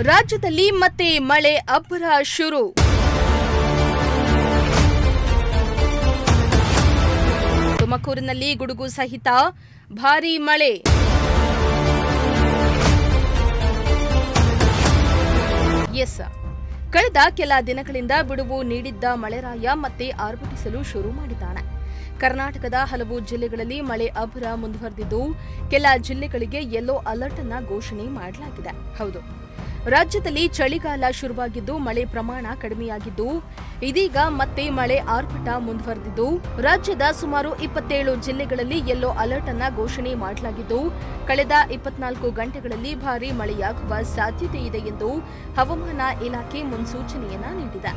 ರಾಜ್ಯದಲ್ಲಿ ಮತ್ತೆ ಮಳೆ ಅಬ್ಬರ ಶುರು. ತುಮಕೂರಿನಲ್ಲಿ ಗುಡುಗು ಸಹಿತ ಭಾರೀ ಮಳೆ. ಕಳೆದ ಕೆಲ ದಿನಗಳಿಂದ ಬಿಡುವು ನೀಡಿದ್ದ ಮಳೆರಾಯ ಮತ್ತೆ ಆರ್ಭಟಿಸಲು ಶುರು ಮಾಡಿದ್ದಾನೆ. ಕರ್ನಾಟಕದ ಹಲವು ಜಿಲ್ಲೆಗಳಲ್ಲಿ ಮಳೆ ಅಬ್ಬರ ಮುಂದುವರೆದಿದ್ದು, ಕೆಲ ಜಿಲ್ಲೆಗಳಿಗೆ ಯೆಲ್ಲೋ ಅಲರ್ಟ್ ಅನ್ನು ಘೋಷಣೆ ಮಾಡಲಾಗಿದೆ. ಹೌದು, ರಾಜ್ಯದಲ್ಲಿ ಚಳಿಗಾಲ ಶುರುವಾಗಿದ್ದು ಮಳೆ ಪ್ರಮಾಣ ಕಡಿಮೆಯಾಗಿದ್ದು, ಇದೀಗ ಮತ್ತೆ ಮಳೆ ಆರ್ಭಟ ಮುಂದುವರೆದಿದ್ದು, ರಾಜ್ಯದ ಸುಮಾರು 27 ಜಿಲ್ಲೆಗಳಲ್ಲಿ ಯೆಲ್ಲೋ ಅಲರ್ಟ್ ಅನ್ನು ಘೋಷಣೆ ಮಾಡಲಾಗಿದ್ದು, ಕಳೆದ 24 ಗಂಟೆಗಳಲ್ಲಿ ಭಾರೀ ಮಳೆಯಾಗುವ ಸಾಧ್ಯತೆ ಇದೆ ಎಂದು ಹವಾಮಾನ ಇಲಾಖೆ ಮುನ್ಸೂಚನೆಯನ್ನ ನೀಡಿದೆ.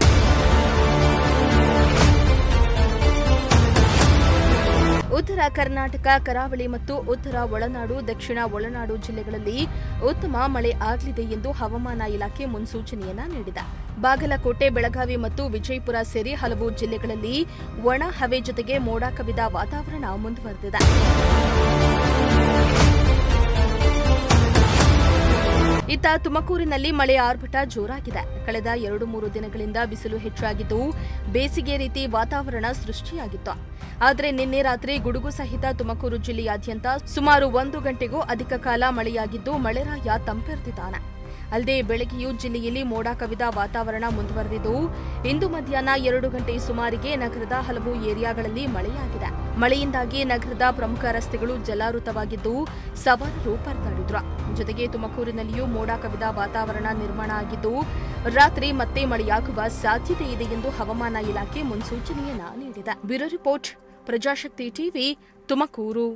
ಉತ್ತರ ಕರ್ನಾಟಕ, ಕರಾವಳಿ ಮತ್ತು ಉತ್ತರ ಒಳನಾಡು, ದಕ್ಷಿಣ ಒಳನಾಡು ಜಿಲ್ಲೆಗಳಲ್ಲಿ ಉತ್ತಮ ಮಳೆ ಆಗಲಿದೆ ಎಂದು ಹವಾಮಾನ ಇಲಾಖೆ ಮುನ್ಸೂಚನೆಯನ್ನ ನೀಡಿದೆ. ಬಾಗಲಕೋಟೆ, ಬೆಳಗಾವಿ ಮತ್ತು ವಿಜಯಪುರ ಸೇರಿ ಹಲವು ಜಿಲ್ಲೆಗಳಲ್ಲಿ ಒಣ ಹವೆ ಜೊತೆಗೆ ಮೋಡ ಕವಿದ ವಾತಾವರಣ ಮುಂದುವರೆದಿದೆ. ಇತ್ತ ತುಮಕೂರಿನಲ್ಲಿ ಮಳೆ ಆರ್ಭಟ ಜೋರಾಗಿದೆ. ಕಳೆದ 2-3 ದಿನಗಳಿಂದ ಬಿಸಿಲು ಹೆಚ್ಚಾಗಿದ್ದು, ಬೇಸಿಗೆ ರೀತಿ ವಾತಾವರಣ ಸೃಷ್ಟಿಯಾಗಿತ್ತು. ಆದರೆ ನಿನ್ನೆ ರಾತ್ರಿ ಗುಡುಗು ಸಹಿತ ತುಮಕೂರು ಜಿಲ್ಲೆಯಾದ್ಯಂತ ಸುಮಾರು 1 ಗಂಟೆಗೂ ಅಧಿಕ ಕಾಲ ಮಳೆಯಾಗಿದ್ದು, ಮಳೆರಾಯ ತಂಪೆರೆದಿದ್ದಾನೆ. ಅಲ್ಲದೆ ಬೆಳಗ್ಗೆಯೂ ಜಿಲ್ಲೆಯಲ್ಲಿ ಮೋಡ ಕವಿದ ವಾತಾವರಣ ಮುಂದುವರೆದಿದ್ದು, ಇಂದು ಮಧ್ಯಾಹ್ನ 2 ಗಂಟೆ ಸುಮಾರಿಗೆ ನಗರದ ಹಲವು ಏರಿಯಾಗಳಲ್ಲಿ ಮಳೆಯಾಗಿದೆ. ಮಳೆಯಿಂದಾಗಿ ನಗರದ ಪ್ರಮುಖ ರಸ್ತೆಗಳು ಜಲಾವೃತವಾಗಿದ್ದು, ಸವಾರರು ಪರದಾಡಿದ್ರು. ಜೊತೆಗೆ ತುಮಕೂರಿನಲ್ಲಿಯೂ ಮೋಡ ಕವಿದ ವಾತಾವರಣ ನಿರ್ಮಾಣ ಆಗಿದ್ದು, ರಾತ್ರಿ ಮತ್ತೆ ಮಳೆಯಾಗುವ ಸಾಧ್ಯತೆ ಇದೆ ಎಂದು ಹವಾಮಾನ ಇಲಾಖೆ ಮುನ್ಸೂಚನೆಯನ್ನ ನೀಡಿದೆ. Bureau report, Prajashakti TV, Tumakuru.